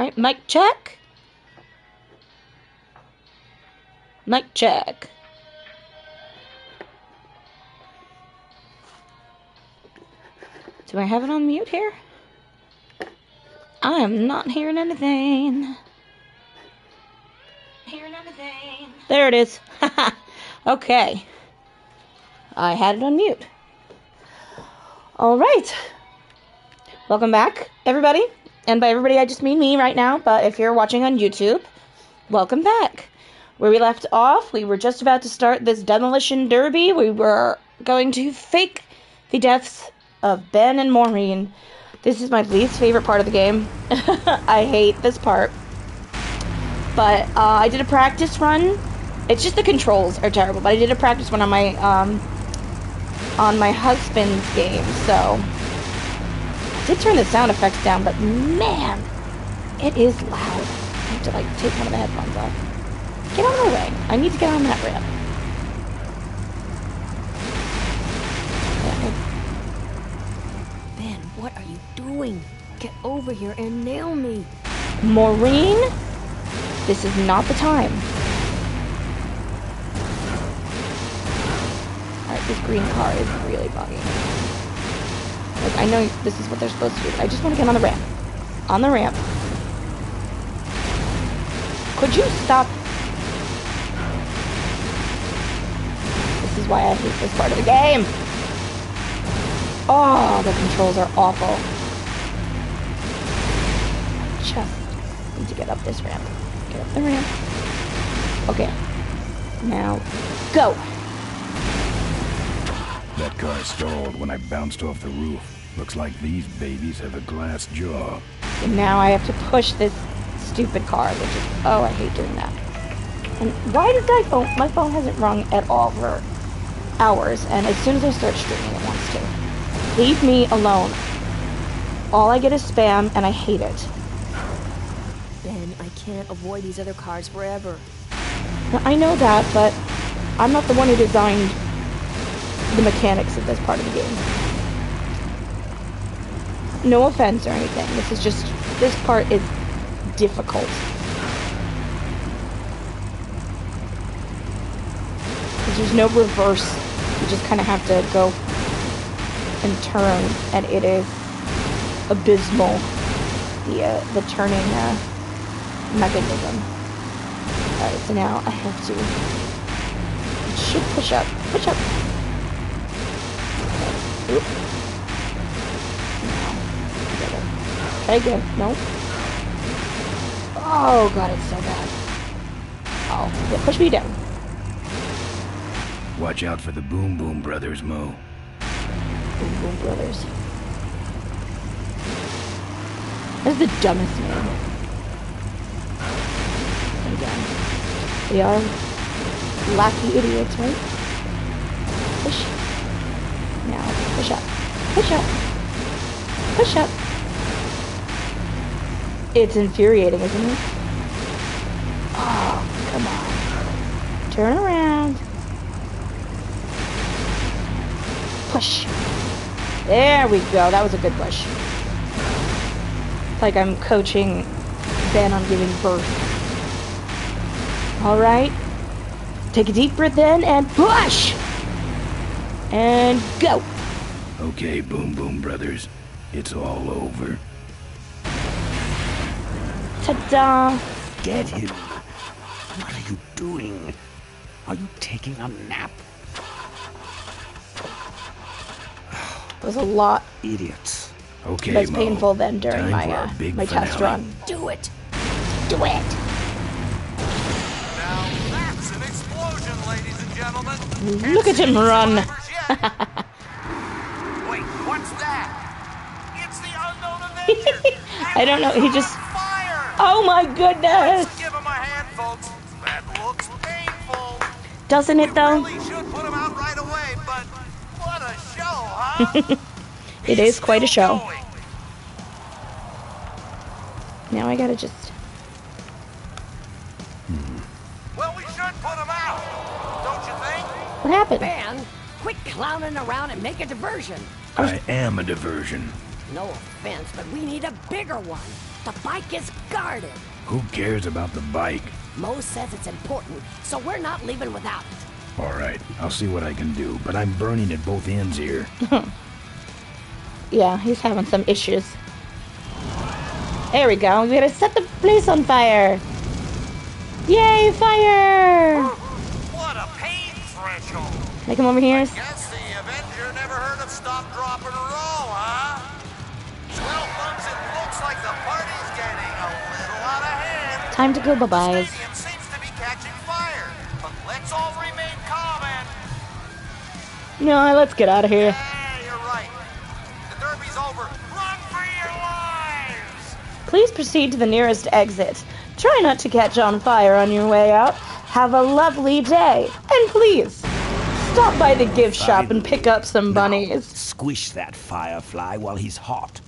Alright, mic check. Mic check. Do I have it on mute here? I am not hearing anything. There it is. Okay. I had it on mute. Alright. Welcome back, everybody. And by everybody, I just mean me right now. But if you're watching on YouTube, welcome back. Where we left off, we were just about to start this demolition derby. We were going to fake the deaths of Ben and Maureen. This is my least favorite part of the game. I hate this part. But I did a practice run. It's just the controls are terrible. But I did a practice run on my husband's game. So I did turn the sound effects down, but man, it is loud. I have to like take one of the headphones off. Get out of the way. I need to get on that ramp. Ben, what are you doing? Get over here and nail me. Maureen, this is not the time. Alright, this green car is really bugging. Like, I know this is what they're supposed to do. I just want to get on the ramp. On the ramp. Could you stop? This is why I hate this part of the game. Oh, the controls are awful. Just need to get up this ramp. Get up the ramp. Okay. Now, go. That car stalled when I bounced off the roof. Looks like these babies have a glass jaw. And now I have to push this stupid car, which is... Oh, I hate doing that. And why did my phone hasn't rung at all for hours, and as soon as I start streaming, it wants to. Leave me alone. All I get is spam, and I hate it. Ben, I can't avoid these other cars forever. Now, I know that, but I'm not the one who designed the mechanics of this part of the game. No offense or anything. This is just... This part is difficult. Because there's no reverse. You just kind of have to go and turn, and it is abysmal. The turning mechanism. Alright, so now I have to... It should push up. Push up. Oop. Try again. Nope. Oh god, it's so bad. Oh, yeah, push me down. Watch out for the Boom Boom Brothers, Mo. Boom Boom Brothers. That's the dumbest name. Again. They are lackey idiots, right? Push. Now, push up. Push up. Push up. It's infuriating, isn't it? Oh, come on. Turn around. Push. There we go. That was a good push. It's like I'm coaching Ben on giving birth. Alright. Take a deep breath in and push! And go! Okay, Boom Boom Brothers. It's all over. Ta-da! Get him. What are you doing? Are you taking a nap? It was a lot Idiots. Okay, less Mo. painful than during Time for our my big my test finale. run. Do it. Do it! Now that's an explosion, ladies and gentlemen. Look at him run! Wait, what's that? It's the unknown Avenger. I don't know, he just... Fire! Oh my goodness! Let's give him a hand, folks. That looks painful. Doesn't it though? Really should put him out right away, but what a show, huh? It is quite a show. Going. Now I gotta just... Well, we should put him out, don't you think? What happened? Ben, quit clowning around and make a diversion. I am a diversion. No offense, but we need a bigger one. The bike is guarded. Who cares about the bike? Mo says it's important, so we're not leaving without it. All right, I'll see what I can do, but I'm burning at both ends here. Yeah, he's having some issues. There we go. We gotta set the place on fire. Yay, fire! What a pain threshold. Make him over here. Guess the Avenger never heard of stop, drop, and roll, huh? Well, folks, it looks like the party's getting a little out of hand. Time to go The bye-byes. stadium seems to be catching fire, but let's all remain calm and... No, let's get out of here. Yeah, you're right. The derby's over. Run for your lives! Please proceed to the nearest exit. Try not to catch on fire on your way out. Have a lovely day. And please, stop by the gift shop and pick up some bunnies. Now, squish that firefly while he's hot.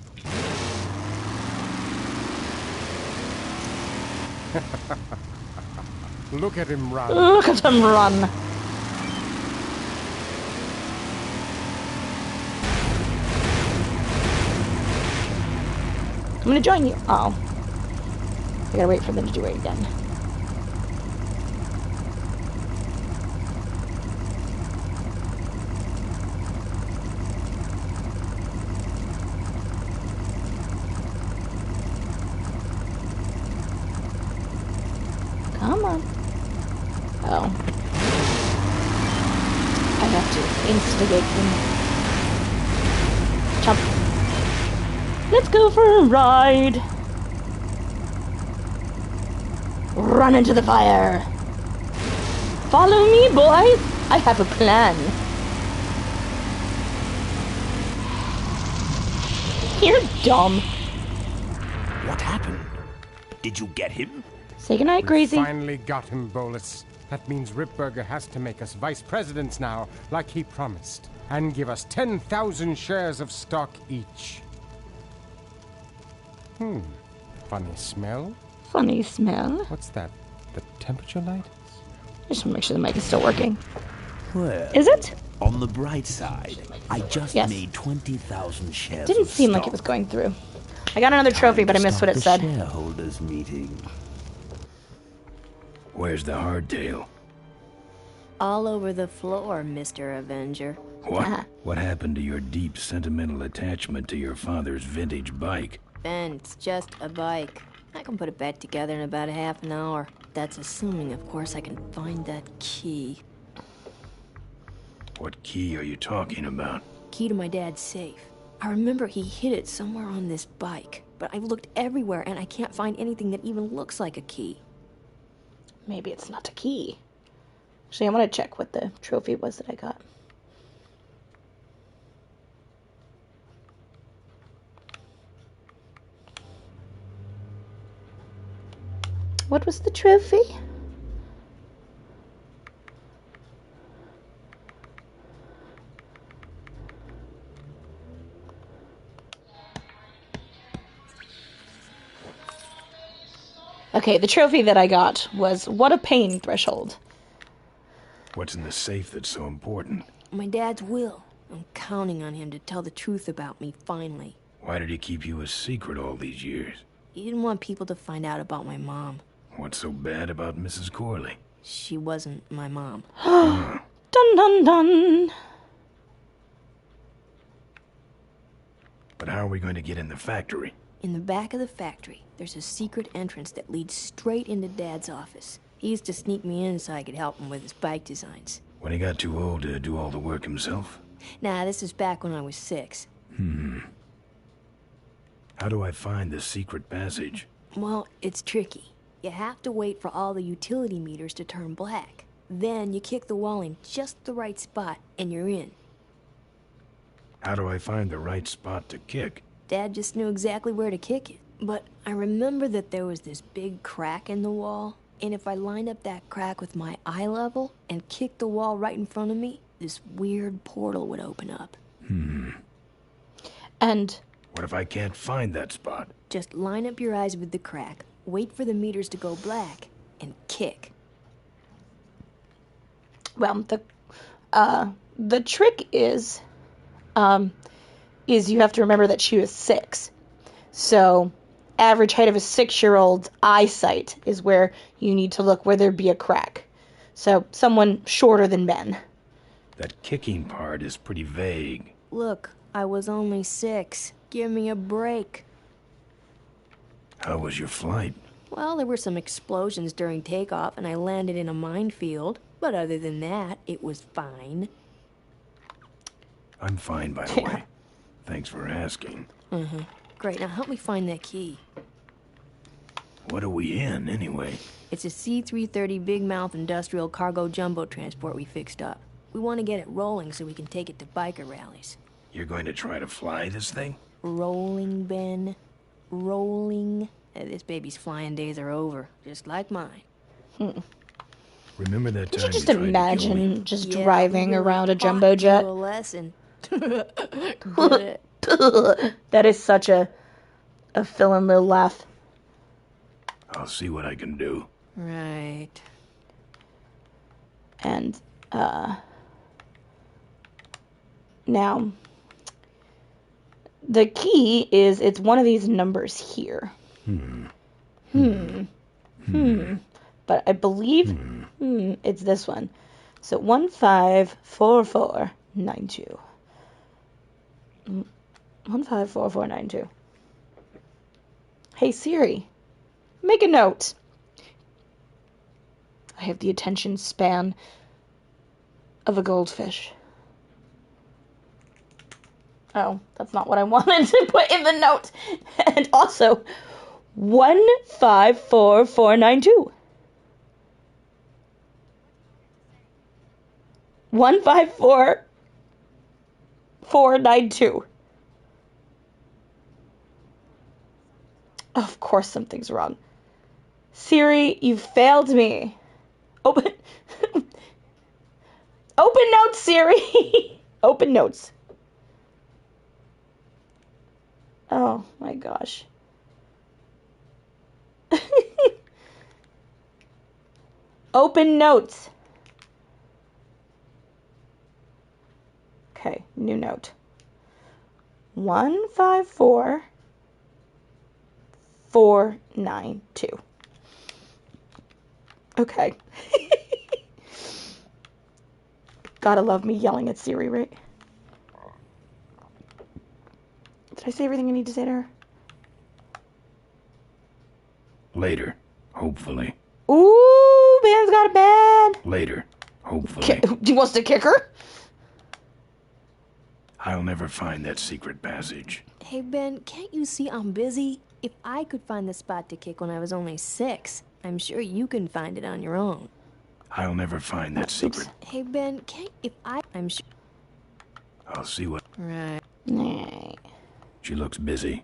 Look at him run. Look at him run. I'm gonna join you. Oh. I gotta wait for them to do it again. Come on. Oh. I have to instigate them. Jump. Let's go for a ride. Run into the fire. Follow me, boys. I have a plan. You're dumb. What happened? Did you get him? Say goodnight, Crazy. Finally got him, Bolus. That means Ripburger has to make us vice presidents now, like he promised, and give us 10,000 shares of stock each. Funny smell? Funny smell. What's that? The temperature light? I just want to make sure the mic is still working. Well, Is it? on the bright side, I just Yes. made 20,000 shares Didn't of seem like stock. it was going through. I got another trophy, but I missed what it Start said. the shareholders meeting. Where's the hardtail? All over the floor, Mr. Avenger. What? What happened to your deep sentimental attachment to your father's vintage bike? Ben, it's just a bike. I can put it back together in about a half an hour. That's assuming, of course, I can find that key. What key are you talking about? Key to my dad's safe. I remember he hid it somewhere on this bike, but I've looked everywhere and I can't find anything that even looks like a key. Maybe it's not a key. Actually, I want to check what the trophy was that I got. What was the trophy? Okay, the trophy that I got was What a Pain Threshold. What's in the safe that's so important? My dad's will. I'm counting on him to tell the truth about me, finally. Why did he keep you a secret all these years? He didn't want people to find out about my mom. What's so bad about Mrs. Corley? She wasn't my mom. Dun dun dun. But how are we going to get in the factory? In the back of the factory, there's a secret entrance that leads straight into Dad's office. He used to sneak me in so I could help him with his bike designs. When he got too old to do all the work himself? Nah, this is back when I was 6. How do I find the secret passage? Well, it's tricky. You have to wait for all the utility meters to turn black. Then you kick the wall in just the right spot, and you're in. How do I find the right spot to kick? Dad just knew exactly where to kick it. But I remember that there was this big crack in the wall, and if I lined up that crack with my eye level and kicked the wall right in front of me, this weird portal would open up. And What if I can't find that spot? Just line up your eyes with the crack, wait for the meters to go black, and kick. well, the trick is is you have to remember that she was 6. So, average height of a 6-year-old's eyesight is where you need to look where there'd be a crack. So, someone shorter than Ben. That kicking part is pretty vague. Look, I was only 6. Give me a break. How was your flight? Well, there were some explosions during takeoff, and I landed in a minefield. But other than that, it was fine. I'm fine, by the way. Thanks for asking. Great, now help me find that key. What are we in, anyway? It's a C-330 Big Mouth industrial cargo jumbo transport we fixed up. We want to get it rolling so we can take it to biker rallies. You're going to try to fly this thing? Rolling, Ben. Rolling. This baby's flying days are over, just like mine. Remember that You time should just you tried to kill me? imagine just Yeah, driving we really around a taught jumbo you jet. a lesson. That is such a fill-in little laugh. I'll see what I can do. Right. And, now, the key is, it's one of these numbers here. But I believe, it's this one. So, 154492. 154492. Hey, Siri, make a note. I have the attention span of a goldfish. Oh, that's not what I wanted to put in the note. And also, 154492. 154492. Of course something's wrong. Siri, you failed me. Open notes, Siri. Open notes. Oh my gosh. Open notes. Okay, new note. 154492. Okay. Gotta love me yelling at Siri, right? Did I say everything I need to say to her? Later, hopefully. Ooh, Ben's got a bed. Later, hopefully. Do you want to kick her? I'll never find that secret passage. Hey, Ben, can't you see I'm busy? If I could find the spot to kick when I was only 6, I'm sure you can find it on your own. I'll never find that secret. Hey, Ben, I'm sure... I'll see what... Right. Nah. She looks busy.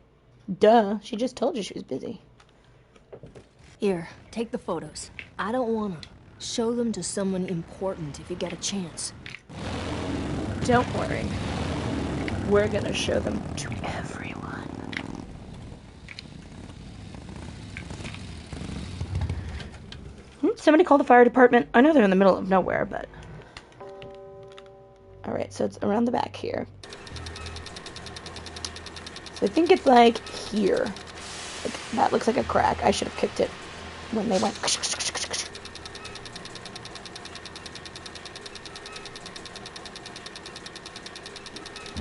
Duh, she just told you she was busy. Here, take the photos. I don't want to. Show them to someone important if you get a chance. Don't worry. We're gonna show them to everyone. Somebody call the fire department. I know they're in the middle of nowhere, but... Alright, so it's around the back here. So I think it's like here. Like, that looks like a crack. I should have kicked it when they went...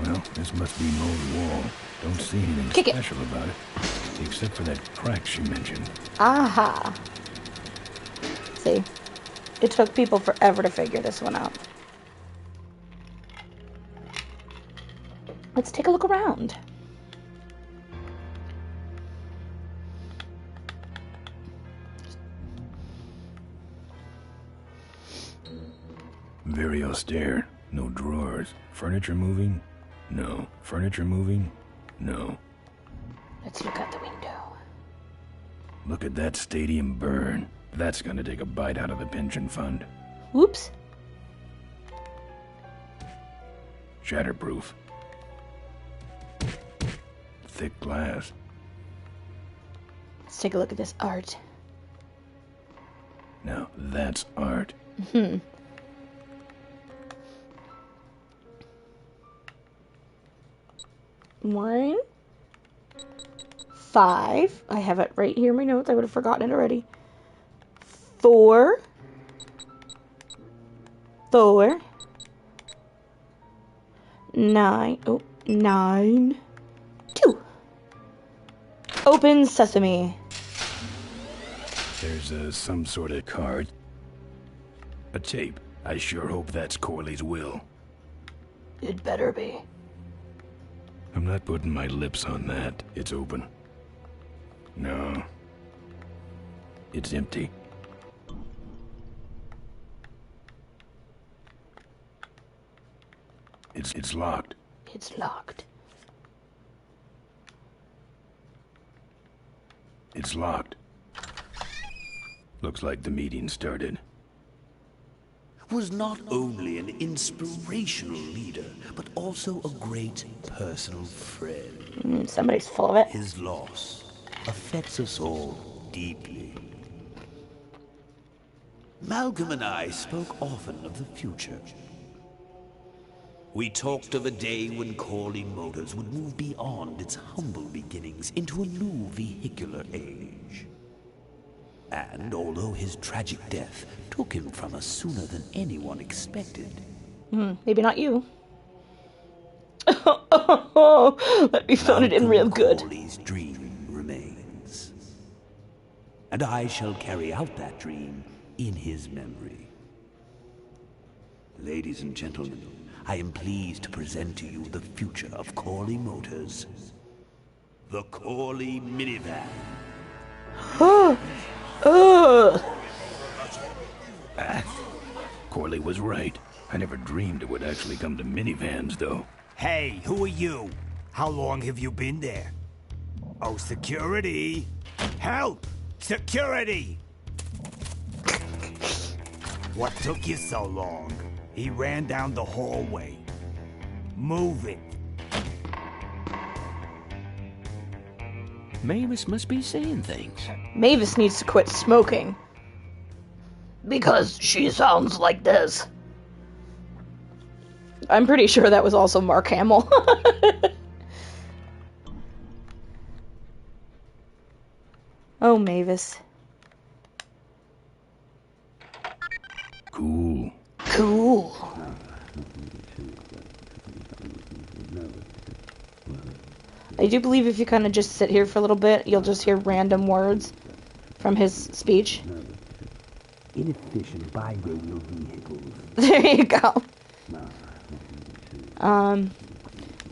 Well, this must be an old wall. Don't see anything Kick it. special about it. Except for that crack she mentioned. Aha! See? It took people forever to figure this one out. Let's take a look around. Very austere. No drawers. Furniture moving? No. Furniture moving? No. Let's look out the window. Look at that stadium burn. That's gonna take a bite out of the pension fund. Whoops. Shatterproof. Thick glass. Let's take a look at this art. Now, that's art. 1, 5. I have it right here in my notes. I would have forgotten it already. 4, 4, 9. Oh, 9, 2. Open sesame. There's some sort of card. A tape. I sure hope that's Corley's will. It better be. I'm not putting my lips on that. It's open. No. It's empty. It's locked. It's locked. It's locked. Looks like the meeting started. Was not only an inspirational leader, but also a great personal friend. Somebody's full of it. His loss affects us all deeply. Malcolm and I spoke often of the future. We talked of a day when Corley Motors would move beyond its humble beginnings into a new vehicular age. And although his tragic death took him from us sooner than anyone expected... Maybe not you. Let me phone it in real good. Corley's dream remains. And I shall carry out that dream in his memory. Ladies and gentlemen, I am pleased to present to you the future of Corley Motors. The Corley minivan. Corley was right. I never dreamed it would actually come to minivans, though. Hey, who are you? How long have you been there? Oh, security! Help! Security! What took you so long? He ran down the hallway. Move it. Mavis must be saying things. Mavis needs to quit smoking. Because she sounds like this. I'm pretty sure that was also Mark Hamill. Oh, Mavis. Cool. Cool. I do believe if you kind of just sit here for a little bit, you'll just hear random words from his speech. Inefficient bi-radial vehicles. There you go.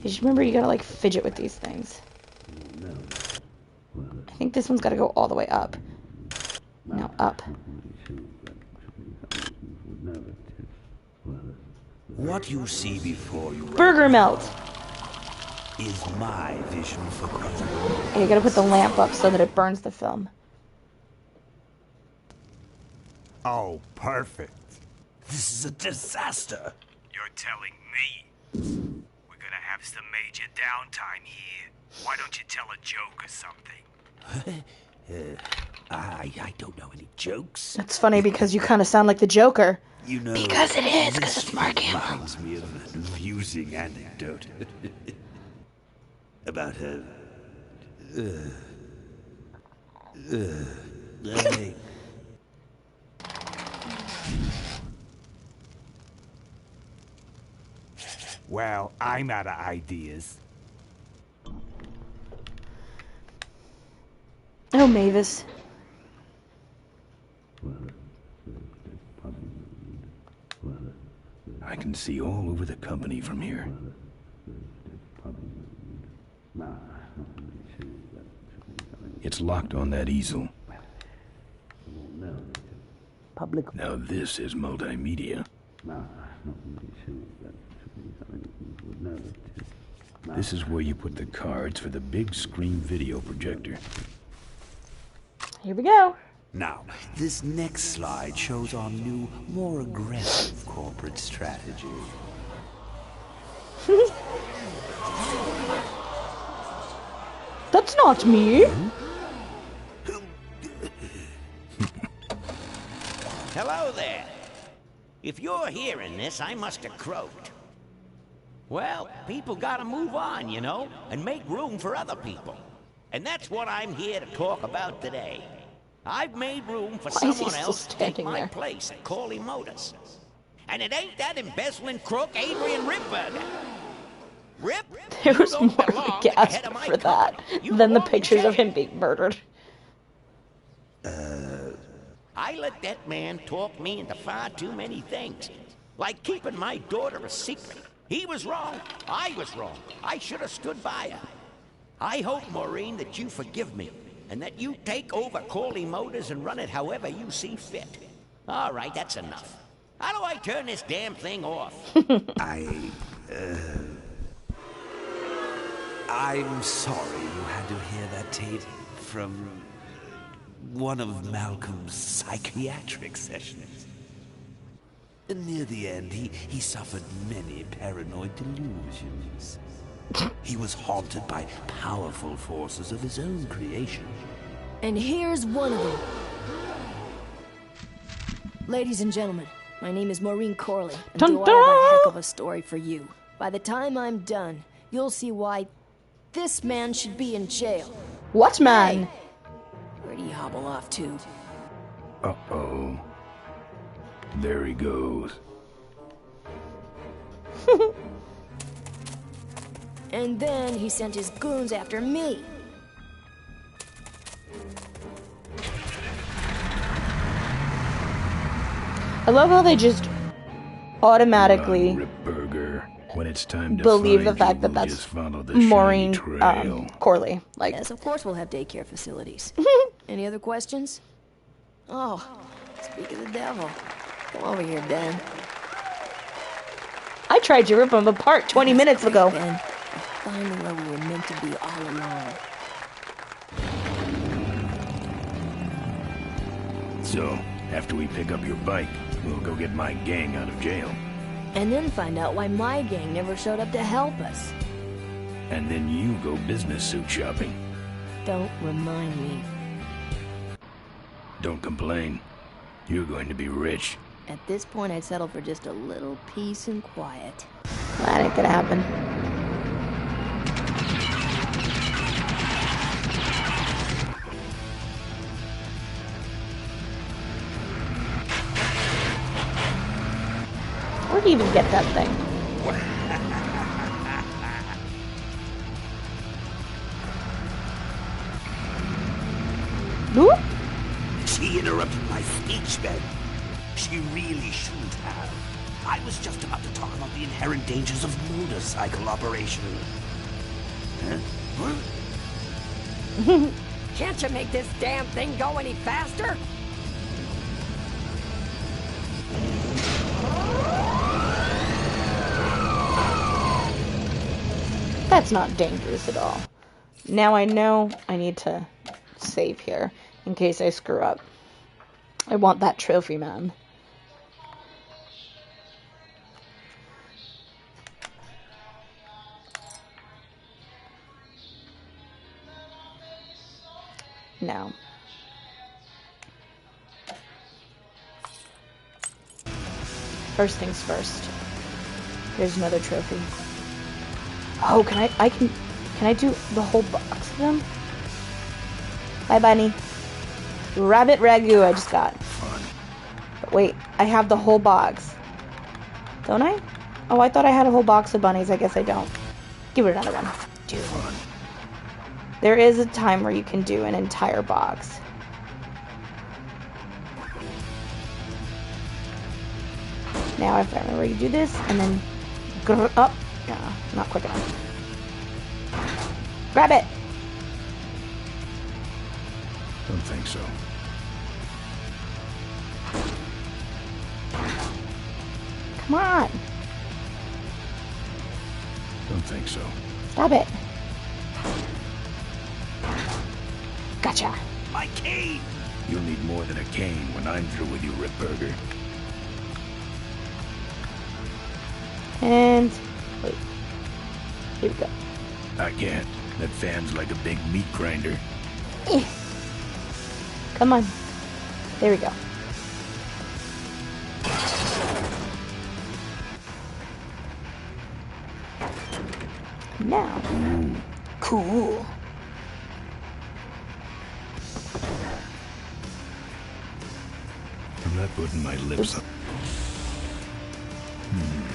Just remember you gotta like fidget with these things. I think this one's gotta go all the way up. No, up. What you see before you Burger melt! is my vision for Corley. And you gotta put the lamp up so that it burns the film. Oh, perfect. This is a disaster. You're telling me. We're gonna have some major downtime here. Why don't you tell a joke or something? I don't know any jokes. That's funny because you kind of sound like the Joker. You know, Because it is, because this it's Mark Hamill. reminds me of an amusing anecdote about a. Hey. Well, I'm out of ideas. Oh, Mavis. I can see all over the company from here. It's locked on that easel. Now this is multimedia. This is where you put the cards for the big screen video projector. Here we go. Now, this next slide shows our new, more aggressive corporate strategy. That's not me. Hello there. If you're hearing this, I must have croaked. Well, people gotta move on, you know, and make room for other people. And that's what I'm here to talk about today. I've made room for Why is he someone still else to take standing my there? place at Corley Motors. And it ain't that embezzling crook Adrian Ripburger. Rip, There you was don't more belong at the gasp head of my for that company. You than the belong in pictures of jail. him being murdered. I let that man talk me into far too many things. Like keeping my daughter a secret. He was wrong. I was wrong. I should have stood by her. I hope, Maureen, that you forgive me, and that you take over Corley Motors and run it however you see fit. All right, that's enough. How do I turn this damn thing off? I'm sorry you had to hear that tape from one of Malcolm's psychiatric sessions. Near the end, he suffered many paranoid delusions. He was haunted by powerful forces of his own creation. And here's one of them. Ladies and gentlemen, my name is Maureen Corley, and Dun, do I have a dun! heck of a story for you. By the time I'm done, you'll see why this man should be in jail. What man? Hey, where'd he hobble off to? Uh-oh. There he goes. And then he sent his goons after me. I love how they just automatically Ripburger. When it's time to believe the find fact you, that we'll that's just follow the Maureen shiny trail. Corley. Like, Yes, of course we'll have daycare facilities. Any other questions? Oh, speak of the devil. Come over here, Ben. I tried to rip them apart 20 minutes ago. Ben, we're finally where we were meant to be all along. So, after we pick up your bike, we'll go get my gang out of jail. And then find out why my gang never showed up to help us. And then you go business suit shopping. Don't remind me. Don't complain. You're going to be rich. At this point, I'd settle for just a little peace and quiet. That ain't gonna happen. Where'd you even get that thing? Whoop. She interrupted my speech, Ben. She really shouldn't have. I was just about to talk about the inherent dangers of motorcycle operation. Huh? Can't you make this damn thing go any faster? That's not dangerous at all. Now I know I need to save here in case I screw up. I want that trophy, man. Now. First things first. Here's another trophy. Oh, can I do the whole box of them? Bye, bunny. Rabbit ragu I just got. Fun. But wait, I have the whole box. Don't I? Oh, I thought I had a whole box of bunnies. I guess I don't. Give it another one. Dude. Fun. There is a time where you can do an entire box. Now if I remember, you do this, and then... Up. No, not quick enough. Grab it! Don't think so. Come on! Don't think so. Stop it! Gotcha! My cane! You'll need more than a cane when I'm through with you, Ripburger. And... wait. Here we go. I can't. That fan's like a big meat grinder. Eh. Come on. There we go. Now. Cool. I'm not putting my lips up.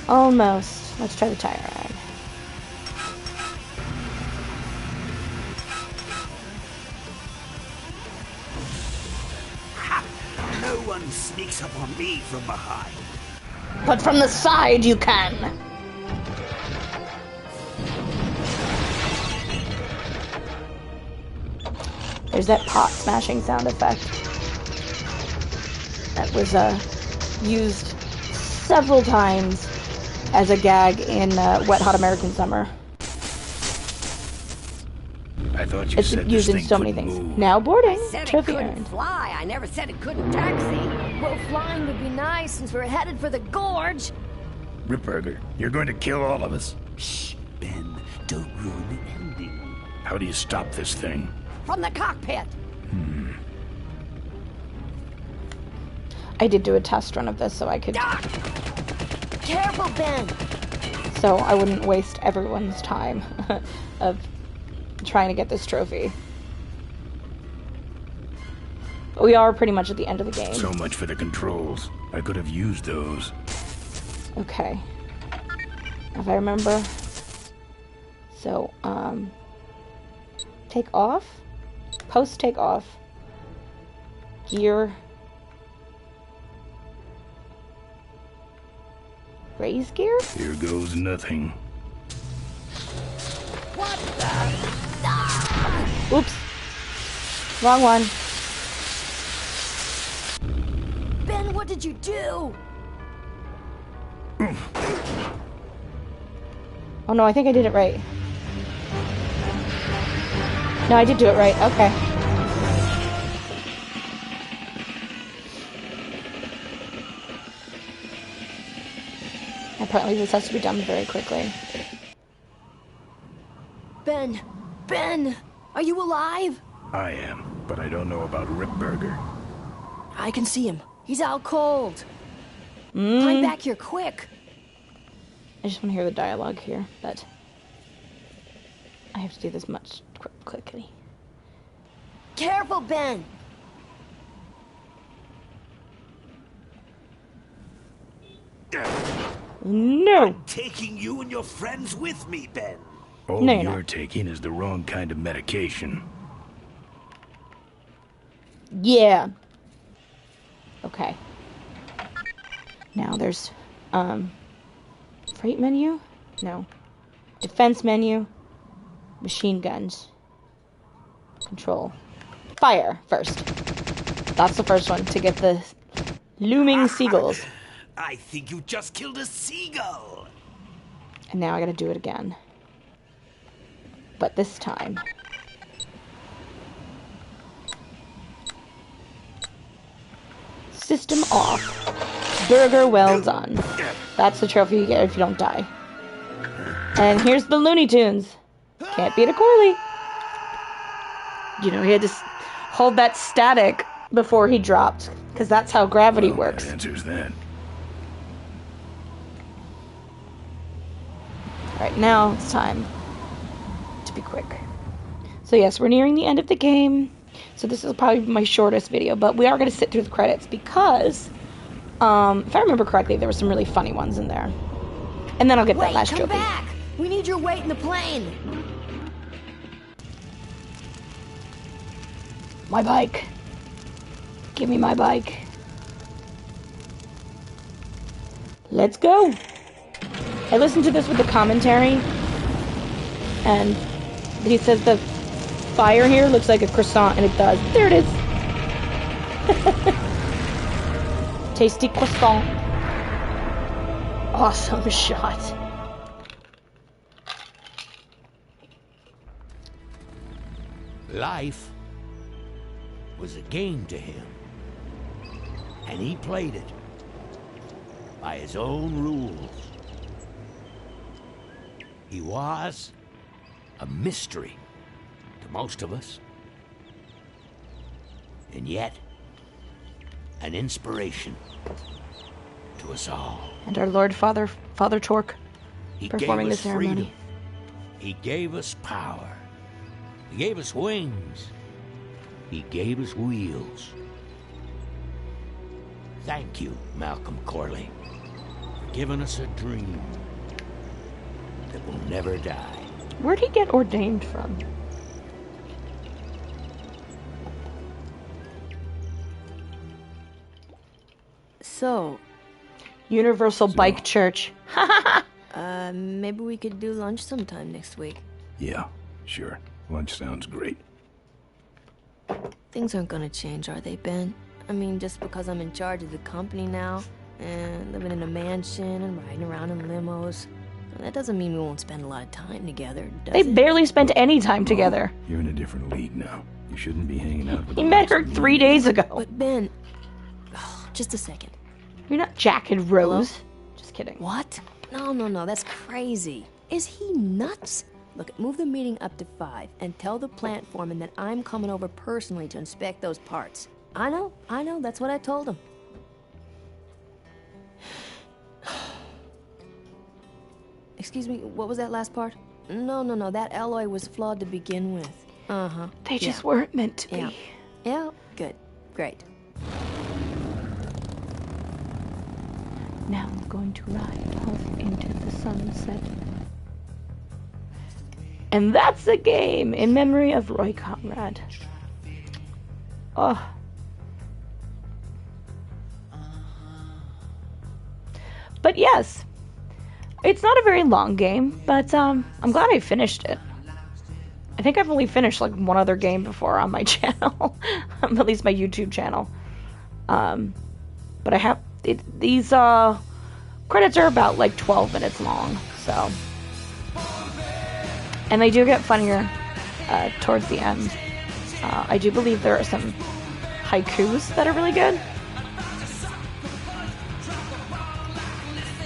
Almost. Let's try the tire ride. No one sneaks up on me from behind. But from the side you can. There's that pot smashing sound effect that was used several times as a gag in Wet Hot American Summer. I thought you It's said used this in thing so many couldn't things. move. Now boarding. I said it Trophy couldn't earned. fly. I never said it couldn't taxi. Well, flying would be nice since we're headed for the gorge. Ripburger, you're going to kill all of us. Shh, Ben, don't ruin the ending. How do you stop this thing? From the cockpit. I did do a test run of this so I could, Careful, Ben. so I wouldn't waste everyone's time of trying to get this trophy. But we are pretty much at the end of the game. So much for the controls. I could have used those. Okay. If I remember. So, take off. Post take off. Gear. Raise gear? Here goes nothing. What the? Oops. Wrong one. Ben, what did you do? Oh no, I think I did it right. No, I did do it right. Okay. Apparently this has to be done very quickly. Ben, are you alive? I am, but I don't know about Ripburger. I can see him. He's out cold. Climb back here quick. I just want to hear the dialogue here, but I have to do this much quickly. Careful, Ben. No! Taking you and your friends with me, Ben. All No, you're you're not. taking is the wrong kind of medication. Yeah. Okay. Now there's, freight menu? No. Defense menu. Machine guns. Control. Fire first. That's the first one to get the looming seagulls. I think you just killed a seagull. And now I gotta do it again. But this time. System off. Burger well done. That's the trophy you get if you don't die. And here's the Looney Tunes. Can't beat a Corley. You know, he had to hold that static before he dropped, because that's how gravity works. That answers that. Alright, now it's time to be quick. So yes, we're nearing the end of the game. So this is probably my shortest video, but we are going to sit through the credits because, if I remember correctly, there were some really funny ones in there. And then I'll get that Wait, last come trophy. back. We need your weight in the plane. My bike. Give me my bike. Let's go. I listened to this with the commentary, and he says the fire here looks like a croissant, and it does. There it is. Tasty croissant. Awesome shot. Life was a game to him, and he played it by his own rules. He was a mystery to most of us, and yet an inspiration to us all. And our Lord Father Torque He performing gave the us ceremony. freedom. He gave us power. He gave us wings. He gave us wheels. Thank you, Malcolm Corley, for giving us a dream that will never die. Where'd he get ordained from? So, Universal Bike Church. maybe we could do lunch sometime next week. Yeah, sure. Lunch sounds great. Things aren't gonna change, are they, Ben? I mean, just because I'm in charge of the company now, and living in a mansion and riding around in limos, that doesn't mean we won't spend a lot of time together, does They it? barely spent any time together. You're in a different league now. You shouldn't be hanging out with He the met likes her of me. 3 days ago. But Ben, just a second. You're not Jack and Rose. Hello? Just kidding. What? No, that's crazy. Is he nuts? Look, move the meeting up to 5 and tell the plant foreman that I'm coming over personally to inspect those parts. I know, that's what I told him. Excuse me, what was that last part? No, that alloy was flawed to begin with. Uh-huh. They just weren't meant to be. Yeah, good. Great. Now I'm going to ride off into the sunset. And that's a game in memory of Roy Conrad. Oh. But yes, it's not a very long game, but I'm glad I finished it. I think I've only finished like one other game before on my channel, at least my YouTube channel. But I have these credits are about like 12 minutes long, so, and they do get funnier towards the end. I do believe there are some haikus that are really good.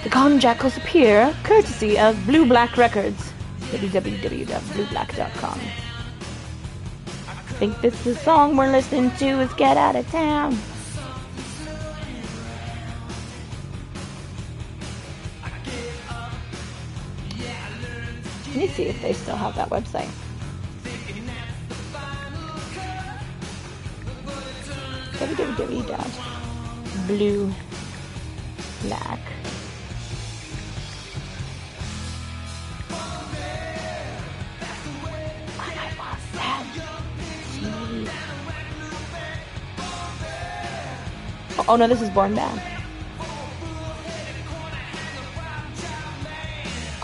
The Con Jackals appear courtesy of Blue Black Records, www.blueblack.com. I think this the song we're listening to is Get Out of Town. Let me see if they still have that website. www.blueblack. Oh no, this is Born Bad.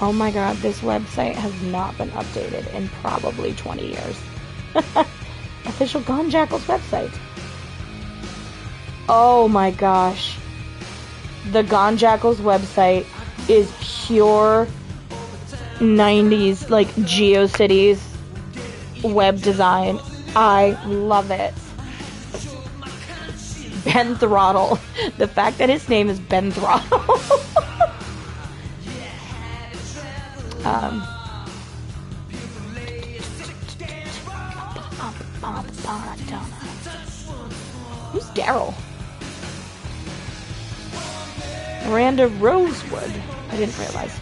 Oh my god, this website has not been updated in probably 20 years. Official Gone Jackals website. Oh my gosh. The Gone Jackals website is pure 90s, like, GeoCities web design. I love it. Ben Throttle. The fact that his name is Ben Throttle. Who's Daryl? Miranda Rosewood. I didn't realize.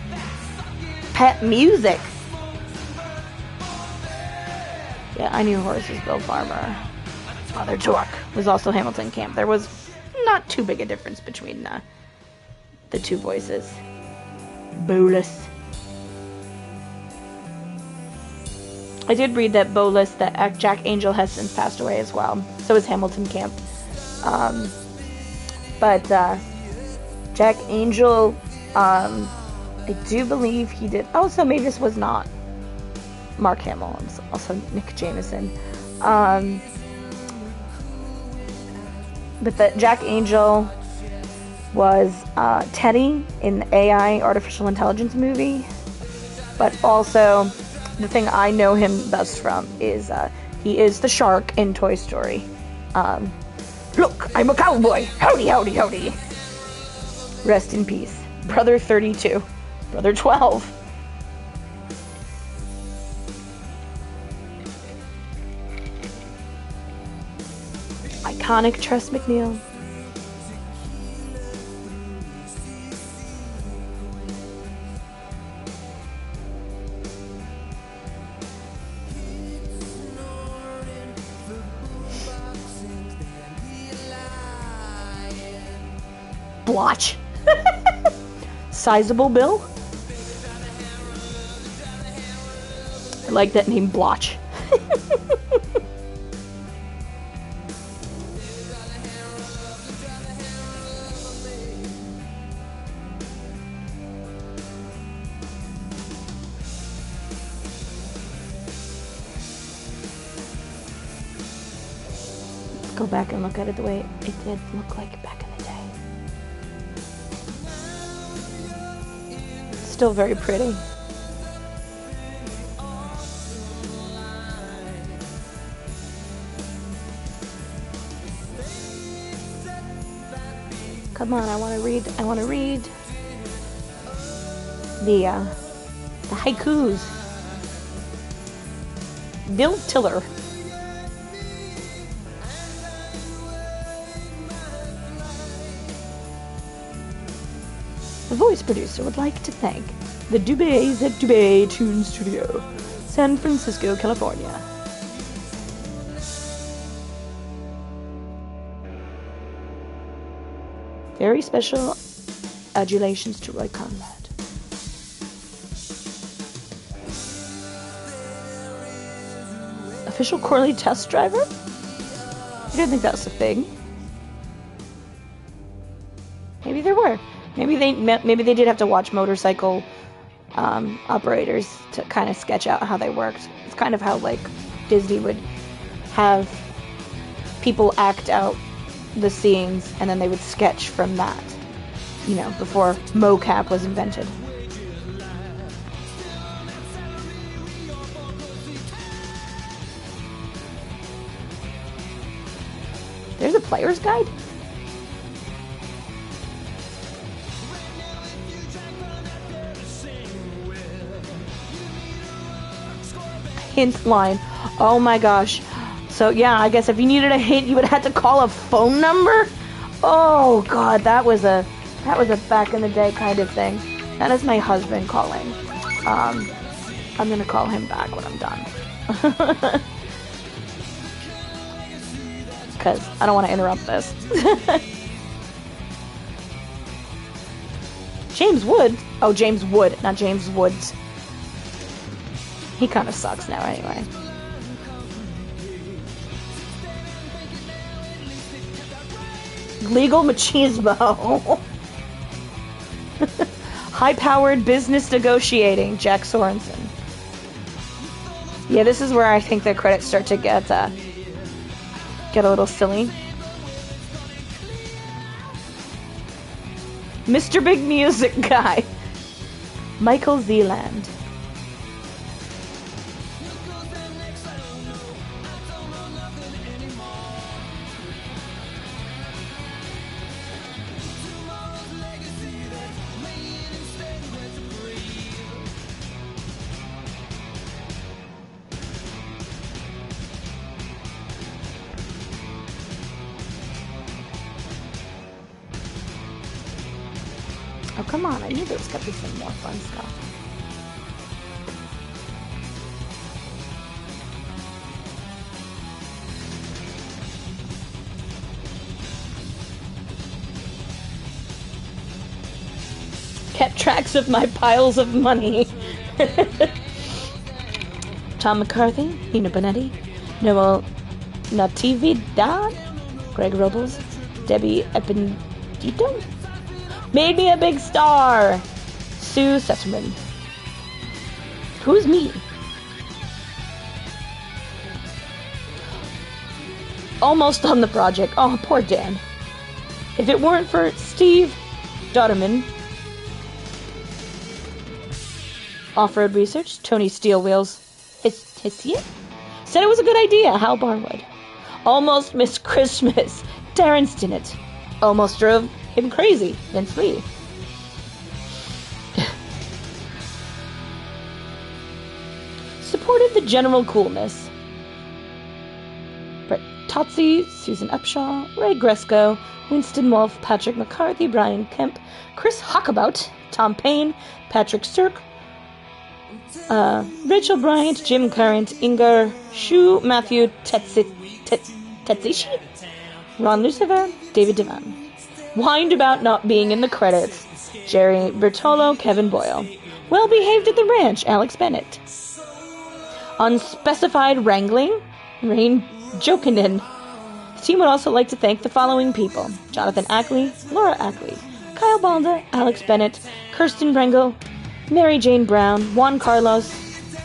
Pet Music. Yeah, I knew horses, Bill Farmer. Father Torque was also Hamilton Camp. There was not too big a difference between the two voices. Bolus. I did read that Bolus, that Jack Angel has since passed away as well. So is Hamilton Camp. But Jack Angel, I do believe he did. Oh, so maybe this was not Mark Hamill. It's also Nick Jameson. But that Jack Angel was Teddy in the AI artificial intelligence movie. But also, the thing I know him best from is he is the shark in Toy Story. Look, I'm a cowboy. Howdy, howdy, howdy. Rest in peace. Brother 32. Brother 12. Iconic Tress MacNeille. Blotch. Sizable Bill. I like that name, Blotch. Go back and look at it the way it did look like back in the day. Still very pretty. Come on, I want to read the haikus. Bill Tiller. The voice producer would like to thank the Dubays at Dubay Tune Studio, San Francisco, California. Very special adulations to Roy Conrad. Official Corley test driver? I didn't think that was a thing. Maybe there were. Maybe they did have to watch motorcycle operators to kind of sketch out how they worked. It's kind of how like Disney would have people act out the scenes and then they would sketch from that, you know, before mocap was invented. There's a player's guide? Hint line. Oh my gosh. So yeah, I guess if you needed a hint, you would have to call a phone number? Oh god, that was a back in the day kind of thing. That is my husband calling. I'm gonna call him back when I'm done. Because I don't want to interrupt this. James Wood? Oh, James Wood, not James Woods. He kind of sucks now anyway. Legal machismo. High-powered business negotiating, Jack Sorensen. Yeah, this is where I think the credits start to get a little silly. Mr. Big Music Guy, Michael Zeeland. Oh, come on. I knew there was going to be some more fun stuff. Kept tracks of my piles of money. Tom McCarthy, Nina Bonetti, Noel Natividad, Greg Robles, Debbie Ependito, Made Me a Big Star, Sue Sesserman. Who's me? Almost on the project. Oh, poor Dan. If it weren't for Steve Dotterman, Off-Road Research, Tony Steelwheels, Hissian, said it was a good idea, Hal Barwood. Almost Missed Christmas, Darren Stinnett. Almost drove him crazy, Vince Lee. Supported the general coolness. Brett Totzi, Susan Upshaw, Ray Gresco, Winston Wolfe, Patrick McCarthy, Brian Kemp, Chris Hockabout, Tom Payne, Patrick Sirk, Rachel Bryant, Jim Current, Inger Shu, Matthew Tetzishi, Ron Lucifer, David Devan. whined about not being in the credits. Jerry Bertolo, Kevin Boyle. Well behaved at the ranch, Alex Bennett. Unspecified wrangling, Rain Jokinen. The team would also like to thank the following people: Jonathan Ackley, Laura Ackley, Kyle Balda, Alex Bennett, Kirsten Brengel, Mary Jane Brown, Juan Carlos,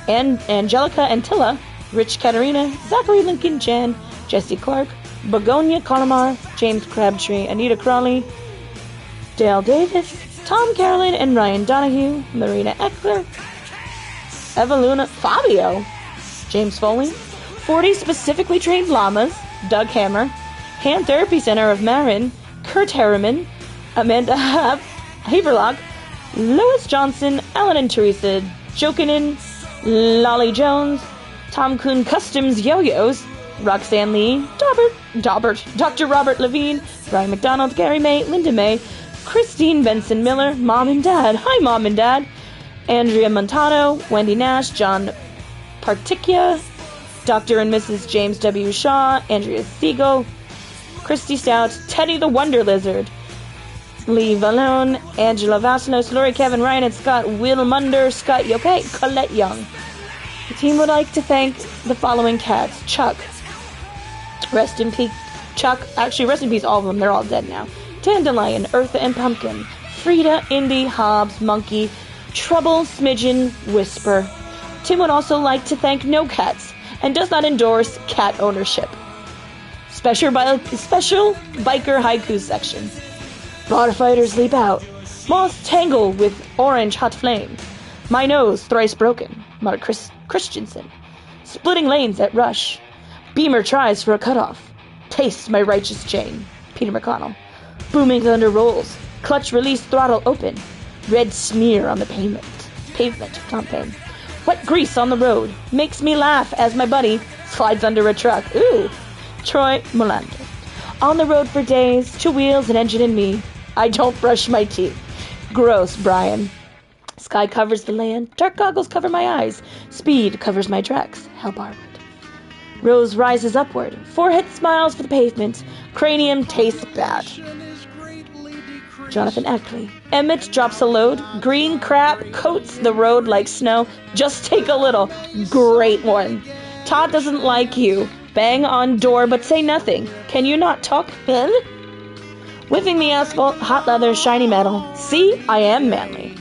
and Angelica Antilla, Rich Katarina, Zachary Lincoln Jan, Jesse Clark, Begonia Colomar, James Crabtree, Anita Crawley, Dale Davis, Tom Carolyn and Ryan Donahue, Marina Eckler, Eveluna Fabio, James Foley, 40 specifically trained llamas, Doug Hammer, Hand Therapy Center of Marin, Kurt Harriman, Amanda Haverlock, Lois Johnson, Alan and Teresa Jokinen, Lolly Jones, Tom Kuhn Customs Yo-Yos, Roxanne Lee, Dr. Robert Levine, Brian McDonald, Gary May, Linda May, Christine Benson Miller, Mom and Dad, hi Mom and Dad, Andrea Montano, Wendy Nash, John Particia, Dr. and Mrs. James W. Shaw, Andrea Siegel, Christy Stout, Teddy the Wonder Lizard, Lee Valone, Angela Vassilos, Lori Kevin Ryan and Scott Will Munder, Scott Yoke, Colette Young. The team would like to thank the following cats: Chuck, rest in peace, Chuck, actually rest in peace all of them, they're all dead now. Dandelion, Eartha and Pumpkin, Frida, Indy, Hobbs, Monkey, Trouble, Smidgen, Whisper. Tim would also like to thank No Cats and does not endorse cat ownership. Special biker haiku section. Barfighters leap out. Moths tangle with orange hot flame. My nose thrice broken. Mark Christensen. Splitting lanes at Rush. Beamer tries for a cutoff. Taste my righteous chain. Peter McConnell. Booming thunder rolls. Clutch release throttle open. Red smear on the pavement. Tom Payne. Wet grease on the road. Makes me laugh as my buddy slides under a truck. Ooh. Troy Molander. On the road for days. 2 wheels, an engine, and me. I don't brush my teeth. Gross, Brian. Sky covers the land. Dark goggles cover my eyes. Speed covers my tracks. Hal Barwood. Rose rises upward. Forehead smiles for the pavement. Cranium tastes bad. Jonathan Ackley. Emmett drops a load. Green crap coats the road like snow. Just take a little. Great one. Todd doesn't like you. Bang on door but say nothing. Can you not talk, Ben? Whipping the asphalt, hot leather, shiny metal. See, I am manly.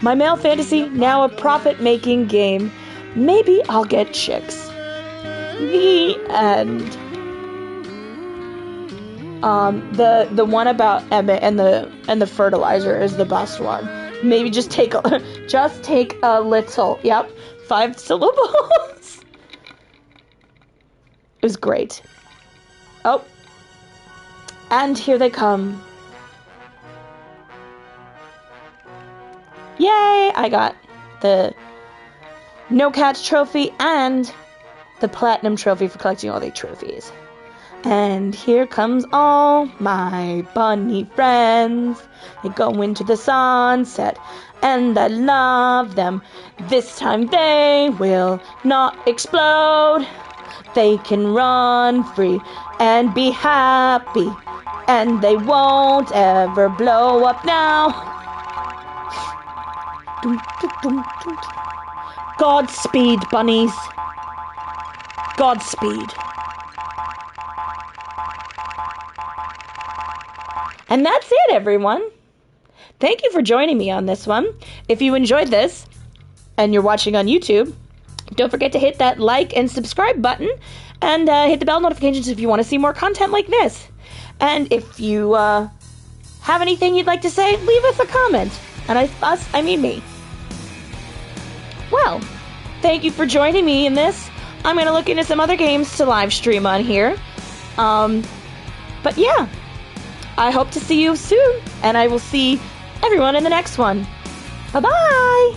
My male fantasy, now a profit-making game. Maybe I'll get chicks. The end. The one about Emmett and the fertilizer is the best one. Maybe just take a little. Yep, 5 syllables. It was great. Oh, and here they come. Yay! I got the No Cats trophy and the Platinum trophy for collecting all the trophies. And here comes all my bunny friends. They go into the sunset, and I love them. This time they will not explode. They can run free and be happy, and they won't ever blow up now. Godspeed, bunnies. Godspeed. And that's it, everyone. Thank you for joining me on this one. If you enjoyed this and you're watching on YouTube, don't forget to hit that like and subscribe button and hit the bell notifications if you want to see more content like this. And if you have anything you'd like to say, leave us a comment. And I mean me. Well, thank you for joining me in this. I'm going to look into some other games to live stream on here. But yeah, I hope to see you soon, and I will see everyone in the next one. Bye-bye!